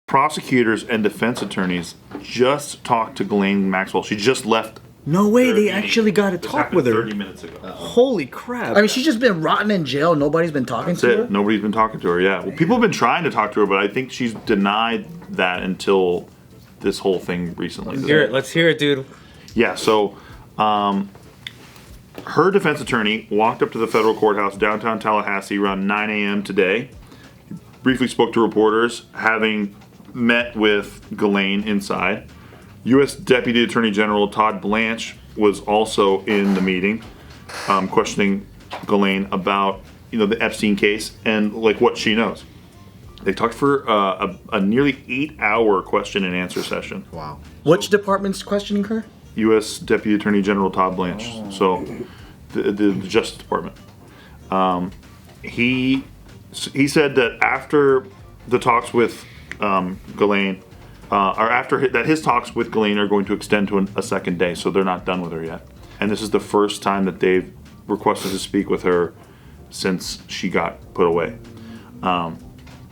prosecutors and defense attorneys just talked to Ghislaine Maxwell. She just left. No way, they actually got to talk with her. 30 minutes ago. Holy crap. I mean, she's just been rotting in jail. Nobody's been talking to her. Nobody's been talking to her, yeah. Well, people have been trying to talk to her, but I think she's denied that until this whole thing recently. Let's hear it, dude. Yeah, so her defense attorney walked up to the federal courthouse downtown Tallahassee around 9 a.m. today. He briefly spoke to reporters, having met with Ghislaine inside. U.S. Deputy Attorney General Todd Blanche was also in the meeting, questioning Ghislaine about the Epstein case and like what she knows. They talked for a nearly 8-hour question and answer session. Wow. Which department's questioning her? U.S. Deputy Attorney General Todd Blanche. So the Justice Department. He said that after the talks with Ghislaine, or after that his talks with Ghislaine are going to extend to a second day, so they're not done with her yet. And this is the first time that they've requested to speak with her since she got put away.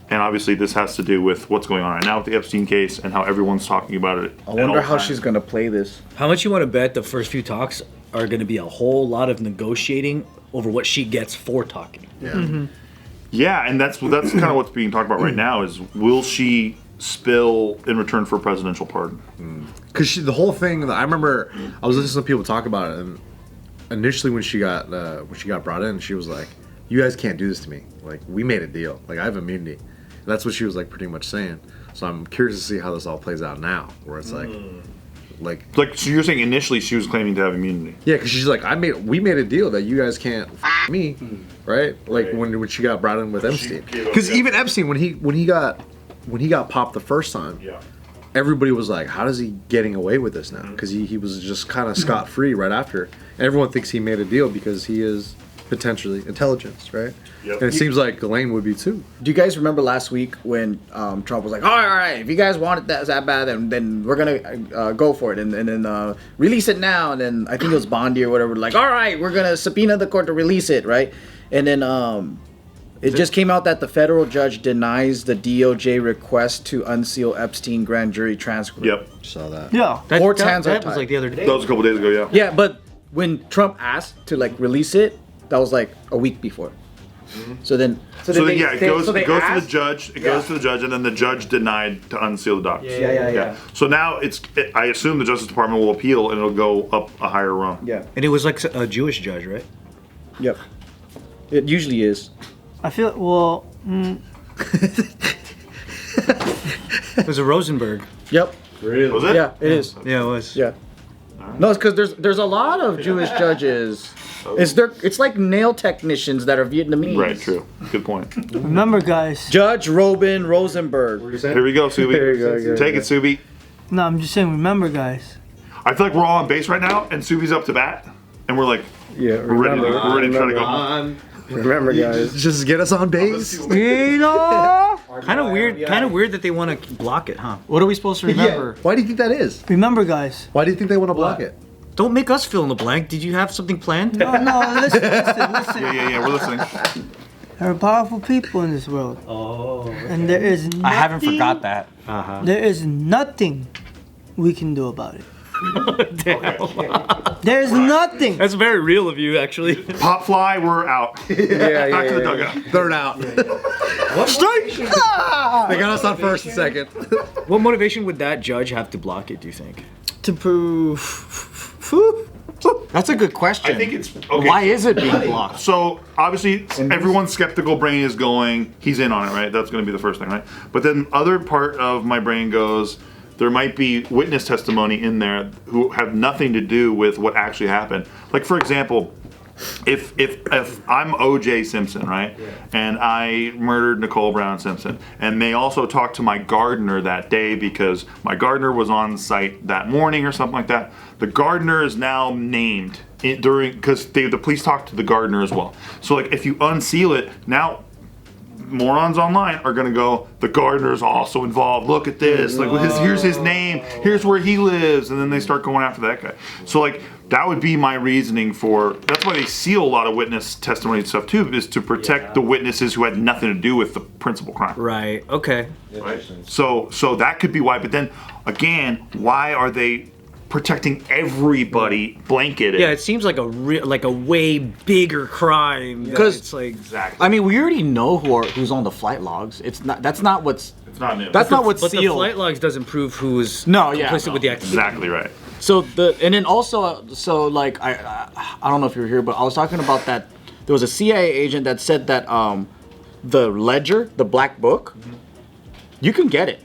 And obviously this has to do with what's going on right now with the Epstein case and how everyone's talking about it. I wonder how she's going to play this. How much you want to bet the first few talks are going to be a whole lot of negotiating over what she gets for talking? Yeah. Mm-hmm. Yeah, and that's kind of what's being talked about right now is will she spill in return for a presidential pardon? Because the whole thing, I remember I was listening to people talk about it, and initially when she got brought in, she was like, "You guys can't do this to me. Like, we made a deal. Like, I have immunity." That's what she was like pretty much saying. So I'm curious to see how this all plays out now, where it's like so you're saying initially she was claiming to have immunity? Yeah, because she's like, we made a deal that you guys can't me, right? Like when she got brought in with Epstein. Because even Epstein, when he got popped the first time, everybody was like, how is he getting away with this now? Because he was just kind of scot free right after. And everyone thinks he made a deal because he is potentially intelligence, right? Yep. And it seems like Ghislaine would be too. Do you guys remember last week when Trump was like, all right, if you guys want it that bad, then we're gonna go for it, and then release it now, and then I think it was Bondi or whatever, like, all right, we're gonna subpoena the court to release it, right? And then it just came out that the federal judge denies the DOJ request to unseal Epstein grand jury transcript. Yep. Saw that. Yeah. That was like the other day. That was a couple days ago, yeah. Yeah, but when Trump asked to like release it, that was like a week before. Mm-hmm. So then it goes to the judge. It goes to the judge, and then the judge denied to unseal the documents. Yeah. So now I assume the Justice Department will appeal, and it'll go up a higher rung. Yeah. And it was like a Jewish judge, right? Yep. It usually is. I feel It was a Rosenberg. Yep. Really? Was it? Yeah, it is. Yeah, it was. Yeah. No, it's because there's a lot of Jewish judges. It's like nail technicians that are Vietnamese. Right, true. Good point. remember, guys. Judge Robin Rosenberg. Here we go, Subin. There you go. Take it, Subi. No, I'm just saying, remember, guys. I feel like we're all on base right now, and Subi's up to bat, and we're like, we're ready to try to go home. Remember, guys. Just get us on base. You know? Kind of weird that they want to block it, huh? What are we supposed to remember? Yeah. Why do you think that is? Remember, guys. Why do you think they want to block it? Don't make us fill in the blank. Did you have something planned? No, listen. Yeah, we're listening. There are powerful people in this world. Oh. And there is nothing. I haven't forgot that. Uh-huh. There is nothing we can do about it. There is nothing. That's very real of you, actually. Pop fly, we're out. Back to the dugout. Third out. Strike! They got us on first and second. What motivation would that judge have to block it, do you think? To prove. That's a good question. I think it's okay. Why is it being blocked? So obviously, everyone's skeptical brain is going, he's in on it, right? That's going to be the first thing, right? But then other part of my brain goes, there might be witness testimony in there who have nothing to do with what actually happened. Like, for example, if I'm O.J. Simpson, right, and I murdered Nicole Brown Simpson, and they also talked to my gardener that day because my gardener was on site that morning or something like that, the gardener is now named because the police talked to the gardener as well. So, like, if you unseal it, now morons online are gonna go, the gardener's also involved. Look at this. Like, here's his name. Here's where he lives. And then they start going after that guy. So, like, that would be my reasoning for. That's why they seal a lot of witness testimony and stuff too, is to protect the witnesses who had nothing to do with the principal crime. Right. Okay. Right. So that could be why. But then again, why are they protecting everybody blanketed? Yeah, it seems like a way bigger crime. Because it's like Exactly. I mean, we already know who's on the flight logs. It's not. That's not what's. It's not new. That's not what's but the sealed. flight logs doesn't prove who's complicit complicit with the activity. Exactly right. So and then also like I don't know if you were here, but I was talking about that. There was a CIA agent that said that the ledger, the black book, you can get it.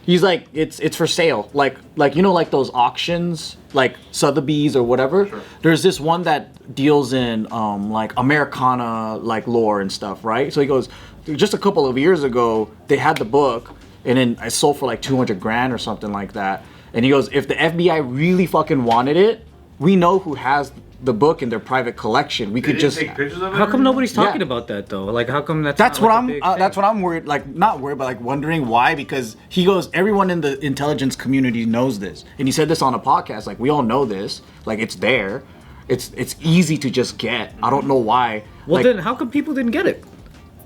He's like, it's for sale. Like you know, like those auctions, like Sotheby's or whatever. Sure. There's this one that deals in like Americana like lore and stuff, right? So he goes, just a couple of years ago, they had the book, and then I sold for like $200,000 or something like that. And he goes, if the FBI really fucking wanted it, we know who has the book in their private collection. We could just. take pictures of it. How come nobody's talking Yeah. about that though? Like, how come that's That's not, what like, a I'm. big That's thing? what I'm worried. Like, not worried, but like wondering why. Because he goes, everyone in the intelligence community knows this, and he said this on a podcast. Like, we all know this. Like, it's there. It's easy to just get. I don't know why. Well, like, then how come people didn't get it?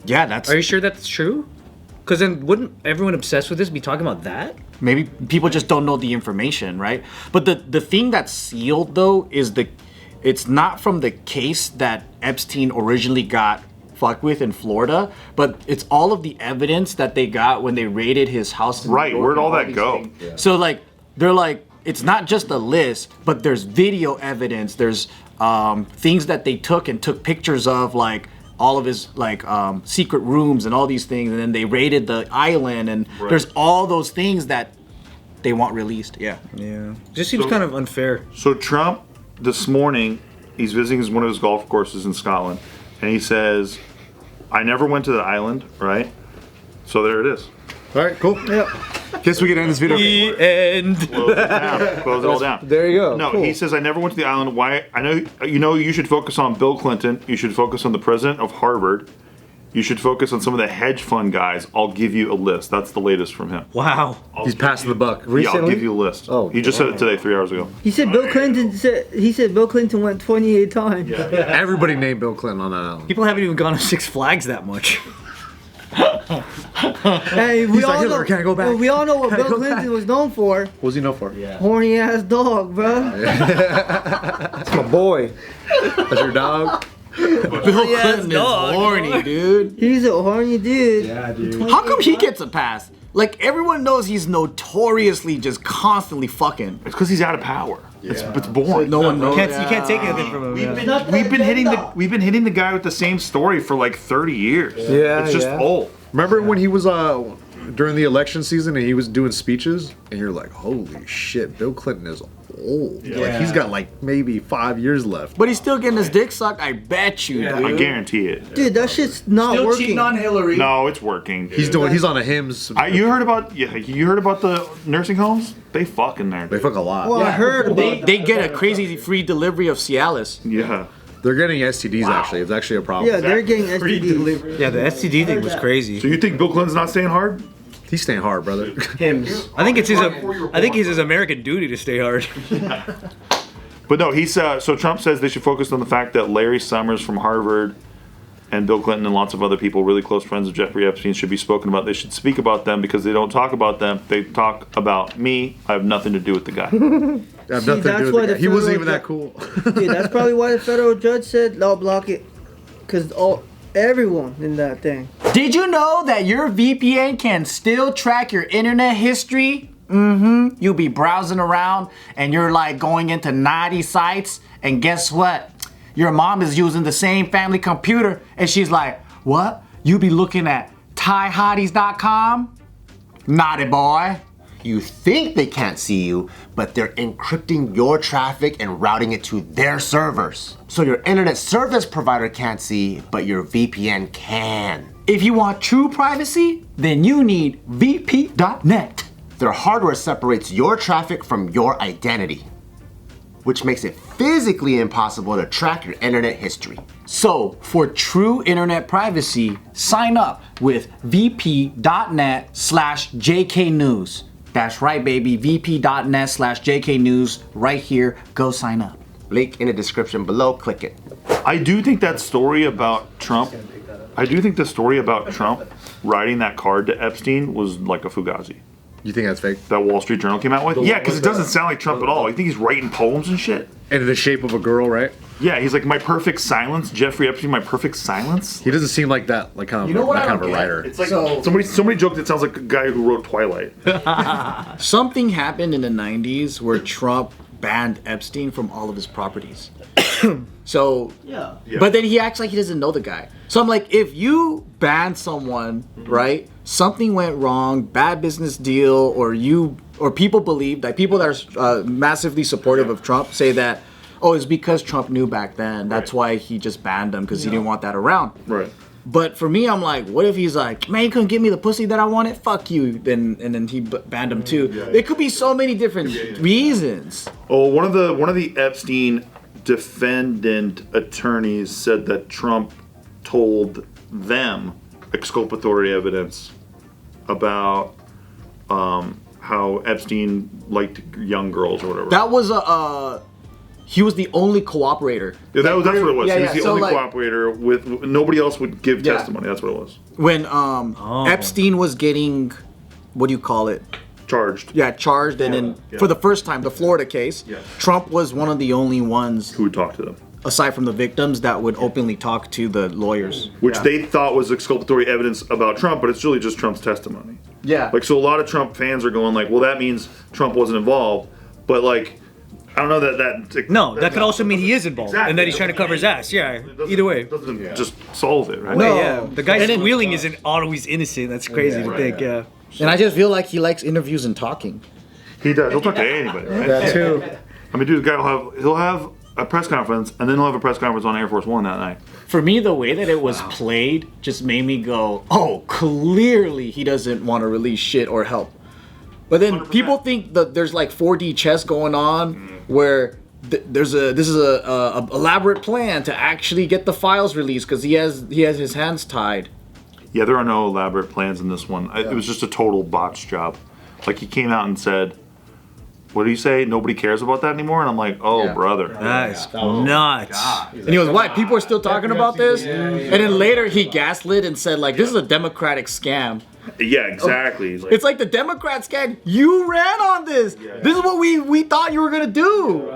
yeah, that's Are you sure that's true? Because then wouldn't everyone obsessed with this be talking about that? maybe people just don't know the information, right? But the thing that's sealed though is it's not from the case that Epstein originally got fucked with in Florida, but it's all of the evidence that they got when they raided his house in New Right, York where'd and all that these go? things. Yeah. So like they're like, it's not just a list, but there's video evidence, there's things that they took pictures of, like all of his like secret rooms and all these things, and then they raided the island, and there's all those things that they want released. Yeah. Yeah. Just seems So- kind of unfair. So Trump, this morning, he's visiting one of his golf courses in Scotland, and he says, I never went to the island, right? So there it is. All right, cool. Yeah. Guess we can end this video. The end. Close it down. Close it all down. There you go. No, Cool. he says, I never went to the island. Why? I know, you should focus on Bill Clinton. You should focus on the president of Harvard. You should focus on some of the hedge fund guys. I'll give you a list. That's the latest from him. Wow. He's passing the buck. Yeah, I'll Recently? give you a list. Oh, he just said it today, 3 hours ago. He said Bill Clinton went 28 times. Everybody named Bill Clinton on that island. People haven't even gone to Six Flags that much. Hey, we He's all like, Hitler, know. can I go back? We all know what Can I Bill go Clinton back? was known for. What was he known for? Yeah. Horny ass dog, bro. That's my boy. That's your dog? Bill Clinton is dog. horny, dude. He's a horny dude. Yeah, dude. How come he gets a pass? Like, everyone knows he's notoriously just constantly fucking. It's because he's out of power. It's boring. No one knows. You can't take anything from him. We've been hitting the guy with the same story for like 30 years. Yeah, It's just yeah. old. Remember when he was during the election season and he was doing speeches and you're like, holy shit, Bill Clinton is old. Like he's got like maybe 5 years left. But he's still getting his dick sucked, I bet you, I dude. guarantee it. Dude, that shit's not Still working. cheating on Hillary. No, it's working. He's on a HIMS. You heard about the nursing homes? They fuck in there. They fuck a lot. Well, I heard about They get a crazy free delivery of Cialis. Yeah. They're getting STDs actually. It's actually a problem. Yeah, they're getting STDs. Yeah, the STD thing was crazy. So you think Bill Clinton's not staying hard? He's staying hard, brother. I think it's his American duty to stay hard. But no, so Trump says they should focus on the fact that Larry Summers from Harvard and Bill Clinton and lots of other people, really close friends of Jeffrey Epstein, should be spoken about. They should speak about them because they don't talk about them. They talk about me. I have nothing to do with the guy. I have nothing that's to do why with the it. He wasn't federal even that cool. Dude, that's probably why the federal judge said, "No, block it," because everyone in that thing. Did you know that your VPN can still track your internet history? Mm-hmm. You'll be browsing around and you're like going into naughty sites, and guess what? Your mom is using the same family computer and she's like, what? You be looking at ThaiHotties.com? Naughty boy. You think they can't see you, but they're encrypting your traffic and routing it to their servers. So your internet service provider can't see, but your VPN can. If you want true privacy, then you need VP.net. Their hardware separates your traffic from your identity. which makes it physically impossible to track your internet history. So, for true internet privacy, sign up with vp.net/jknews. That's right, baby. vp.net/jknews. Right here. Go sign up. Link in the description below. Click it. I do think that story about Trump. I do think the story about Trump writing that card to Epstein was like a fugazi. You think that's fake? That Wall Street Journal came out with. Yeah, because it doesn't sound like Trump at all. You think he's writing poems and shit? And in the shape of a girl, right? Yeah, he's like my perfect silence. Jeffrey Epstein, my perfect silence. He doesn't seem like that, like kind of, You know what that I kind of don't a get? writer. It's like So- somebody joked it sounds like a guy who wrote Twilight. Something happened in the 90s where Trump banned Epstein from all of his properties. So, Yeah. but then he acts like he doesn't know the guy. So I'm like, if you ban someone, right? Something went wrong, bad business deal, or people believe that people that are massively supportive of Trump say that, oh, it's because Trump knew back then. That's why he just banned him because he didn't want that around. Right. But for me, I'm like, what if he's like, man, you couldn't give me the pussy that I wanted? Fuck you. And then he banned him too. There could be so many different reasons. Oh, one of the Epstein defendant attorneys said that Trump told them exculpatory evidence about how Epstein liked young girls or whatever. That was he was the only cooperator. Yeah, that's what it was. Yeah, he was yeah. the So, only like- cooperator with nobody else would give Yeah. testimony. That's what it was. When Epstein was getting, what do you call it? Charged. Yeah, charged, and then for the first time, the Florida case, Trump was one of the only ones, Who would talk to them? aside from the victims, that would openly talk to the lawyers. Which they thought was exculpatory evidence about Trump, but it's really just Trump's testimony. Yeah. Like, so a lot of Trump fans are going like, well, that means Trump wasn't involved. But like, I don't know that. No, that could also mean he is involved, Exactly. and that he's trying to cover his ass. Yeah, It doesn't- either way. it doesn't just solve it, right? No, yeah, the guy And then- squealing isn't always innocent. That's crazy to think. Yeah. And I just feel like he likes interviews and talking. He does. He'll talk to anybody, right? That too. I mean, dude, the guy he'll have a press conference, and then he'll have a press conference on Air Force One that night. For me, the way that it was played just made me go, oh, clearly he doesn't want to release shit or help. But then 100%. people think that there's like 4D chess going on where this is a elaborate plan to actually get the files released because he has his hands tied. Yeah, there are no elaborate plans in this one. It was just a total botch job. Like, he came out and said, what do you say? Nobody cares about that anymore? And I'm like, oh, brother. That's nuts. And he goes, why? People are still talking about this? And then later he gaslit and said, like, this is a Democratic scam. Yeah, exactly. He's like, It's like the Democrat scam. You ran on this. This is what we thought you were going to do.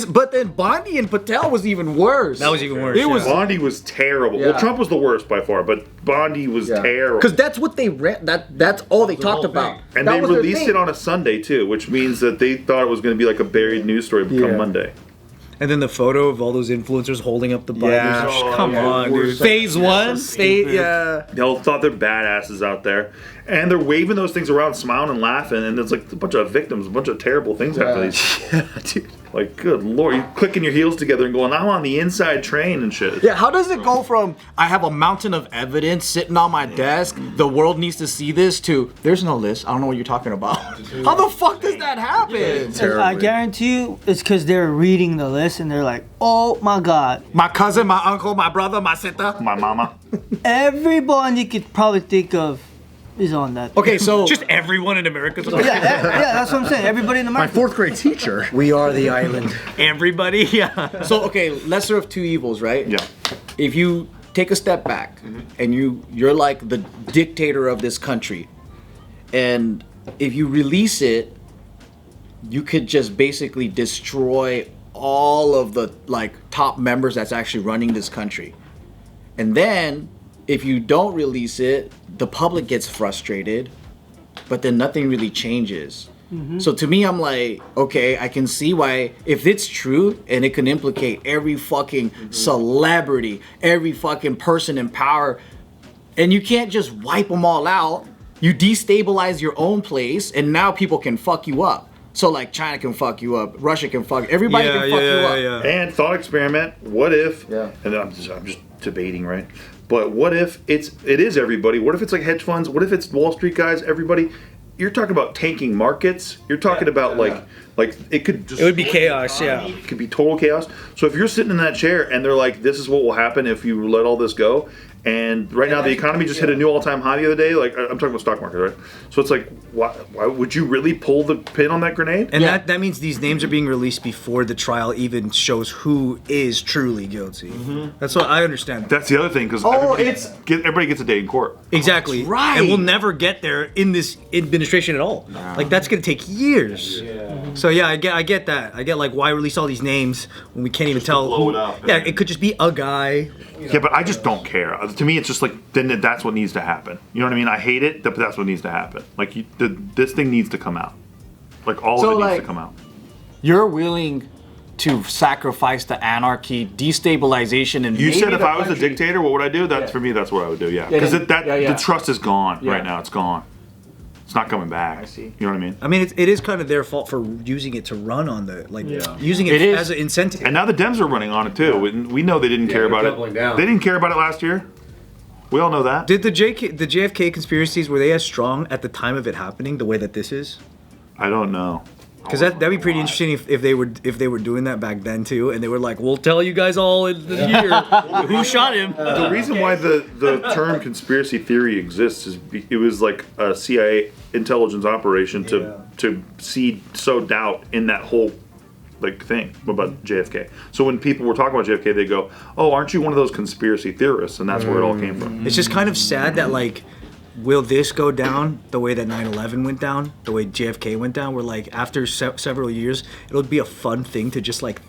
But then Bondi and Patel was even worse. That was even worse. It was Bondi was terrible. Yeah. Well, Trump was the worst by far, but Bondi was terrible. because that's what they read. That's all they talked about. And That they was their released thing. it on a Sunday, too, which means that they thought it was going to be like a buried news story come Monday. And then the photo of all those influencers holding up the Bibles. Yeah. Oh, come on, we're dude. so- Phase one. Yeah. They all thought they're badasses out there. And they're waving those things around, smiling and laughing, and it's like a bunch of victims, a bunch of terrible things happen to these people. Like, good lord, you're clicking your heels together and going, I'm on the inside train and shit. Yeah, how does it go from I have a mountain of evidence sitting on my desk, the world needs to see this, to there's no list, I don't know what you're talking about. How the fuck does that happen? And I guarantee you, it's because they're reading the list and they're like, oh my god. My cousin, my uncle, my brother, my sister. My mama. Everybody you could probably think of is on that. Okay, so Just everyone in America. Yeah, that's what I'm saying. Everybody in My America. fourth grade teacher. we are the island. Everybody. Yeah. So okay, lesser of two evils, right? Yeah. If you take a step back and you're like the dictator of this country, and if you release it, you could just basically destroy all of the like top members that's actually running this country. And then if you don't release it, the public gets frustrated, but then nothing really changes. So to me, I'm like, okay, I can see why, if it's true and it can implicate every fucking celebrity, every fucking person in power, and you can't just wipe them all out, you destabilize your own place, and now people can fuck you up. So like China can fuck you up, Russia can fuck, everybody can fuck you up. And thought experiment, what if, Yeah. and I'm just debating, right? But what if it is everybody? What if it's like hedge funds? What if it's Wall Street guys, everybody? You're talking about tanking markets. You're talking about like Like it could just It would be chaos, yeah. It could be total chaos. So if you're sitting in that chair and they're like, "This is what will happen if you let all this go," and right now the economy just hit a new all-time high the other day. Like I'm talking about stock market, right? So it's like, why would you really pull the pin on that grenade? And that means these names are being released before the trial even shows who is truly guilty. That's what I understand. That's the other thing, because everybody gets a day in court. Exactly. right. And we'll never get there in this administration at all. Like that's gonna take years. So yeah, I get that. I get like why release all these names when we can't even tell. blow it up. Yeah, it could just be a guy. Yeah, but I just don't care. To me, it's just like then that's what needs to happen. You know what I mean? I hate it, but that's what needs to happen. Like this thing needs to come out. Like all of it needs to come out. You're willing to sacrifice the anarchy, destabilization, and You maybe said if the I was a country- dictator, what would I do? For me, that's what I would do. Yeah, because the trust is gone right now. It's gone. It's not coming back. I see. You know what I mean? I mean, it is kind of their fault for using it to run on using it It is. as an incentive. And now the Dems are running on it too. We know they didn't care about doubling it. down. They didn't care about it last year. We all know that. Did the JFK conspiracies, were they as strong at the time of it happening the way that this is? I don't know. Because that'd be pretty interesting if they were doing that back then too, and they were like, "We'll tell you guys all in the year who shot him." The reason why the term conspiracy theory exists is it was like a CIA intelligence operation to sow doubt in that whole like thing about JFK. So when people were talking about JFK, they go, "Oh, aren't you one of those conspiracy theorists?" And that's where it all came from. It's just kind of sad that like, will this go down the way that 9/11 went down, the way JFK went down? Where like after several years, it'll be a fun thing to just like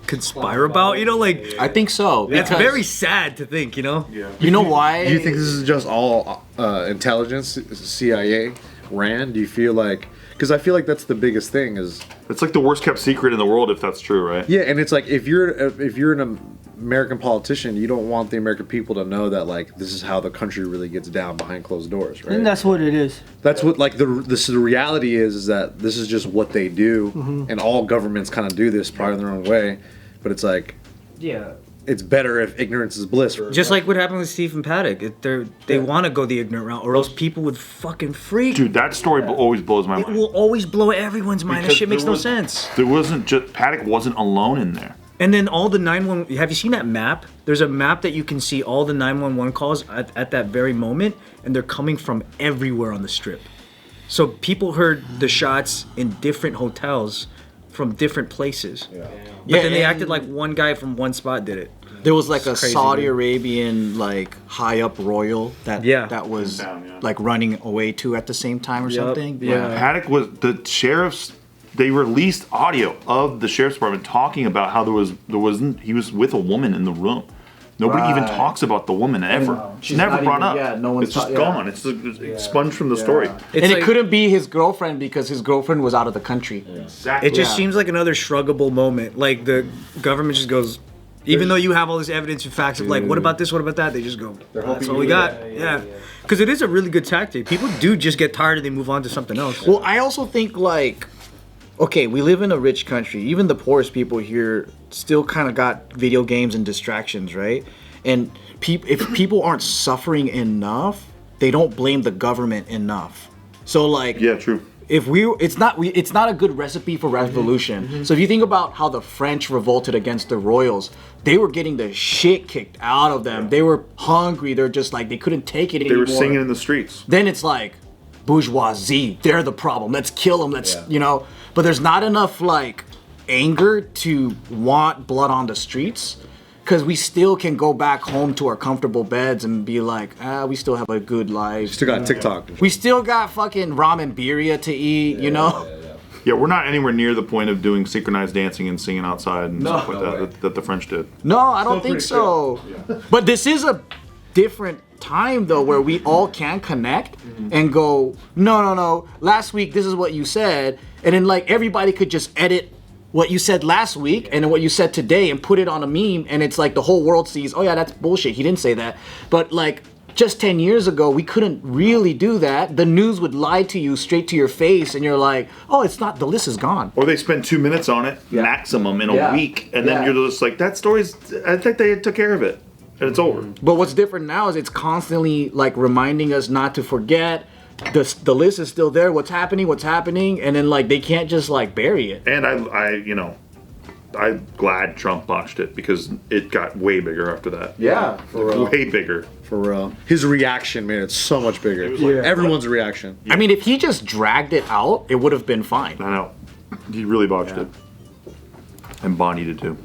conspire about, you know, like I think so. it's because- very sad to think, you know. Yeah. You know why? Do you think this is just all intelligence, CIA, RAND? Do you feel like? Because I feel like that's the biggest thing is. It's like the worst kept secret in the world if that's true, right? Yeah, and it's like if you're an American politician, you don't want the American people to know that like this is how the country really gets down behind closed doors, right? And that's what it is. That's what like the reality is that this is just what they do, and all governments kind of do this probably in their own way, but it's like Yeah. it's better if ignorance is bliss. Just like what happened with Stephen Paddock, they want to go the ignorant route, or else people would fucking freak. Dude, that story always blows my It mind. will always blow everyone's mind. That Because shit makes there no was- sense. There wasn't just Paddock wasn't alone in there. And then all the 911. Have you seen that map? There's a map that you can see all the 911 calls at that very moment, and they're coming from everywhere on the strip. So people heard the shots in different hotels from different places. But then they acted like one guy from one spot did it. There was like a crazy, Saudi dude. Arabian like high up royal that was Down, yeah. like running away too at the same time or something. Yeah. Paddock was the sheriff's. They released audio of the sheriff's department talking about how he was with a woman in the room. Nobody even talks about the woman ever. She's never not brought even- up. yeah, no one's it's just ta- yeah. gone. It's expunged from the story. It's And like- it couldn't be his girlfriend because his girlfriend was out of the country. Exactly. It just Yeah. seems like another shruggable moment. Like the government just goes, even though you have all this evidence and facts of like, what about this, what about that? They just go, that's all we got. Yeah. Because it is a really good tactic. People do just get tired and they move on to something else. Well, I also think like, okay, we live in a rich country. Even the poorest people here still kind of got video games and distractions, right? And if people aren't suffering enough, they don't blame the government enough. So like, Yeah, true. it's not a good recipe for revolution. So if you think about how the French revolted against the royals, they were getting the shit kicked out of them. They were hungry. They're just like they couldn't take it They anymore. were singing in the streets. Then it's like bourgeoisie, they're the problem. Let's kill them. You know. But there's not enough like anger to want blood on the streets. Because we still can go back home to our comfortable beds and be like, we still have a good life. Still got TikTok. We still got fucking ramen birria to eat, you know? Yeah, we're not anywhere near the point of doing synchronized dancing and singing outside and stuff like that the French did. No, I don't think so. But this is a different time though where we all can connect and go, no. Last week this is what you said, and then like everybody could just edit what you said last week and then what you said today and put it on a meme, and it's like the whole world sees, oh yeah, that's bullshit. He didn't say that. But like just 10 years ago, we couldn't really do that. The news would lie to you straight to your face, and you're like, oh, it's not, the list is gone. Or they spend 2 minutes on it, maximum, in a week, and then you're just like, that story's, I think they took care of it, and it's over. But what's different now is it's constantly like reminding us not to forget, the list is still there. What's happening? And then like they can't just like bury it. And I'm glad Trump botched it because it got way bigger after that. Yeah, Way bigger. For real. His reaction made it so much bigger. was like, Everyone's reaction. I mean, if he just dragged it out, it would have been fine. I know. He really botched it. And Bonnie did too.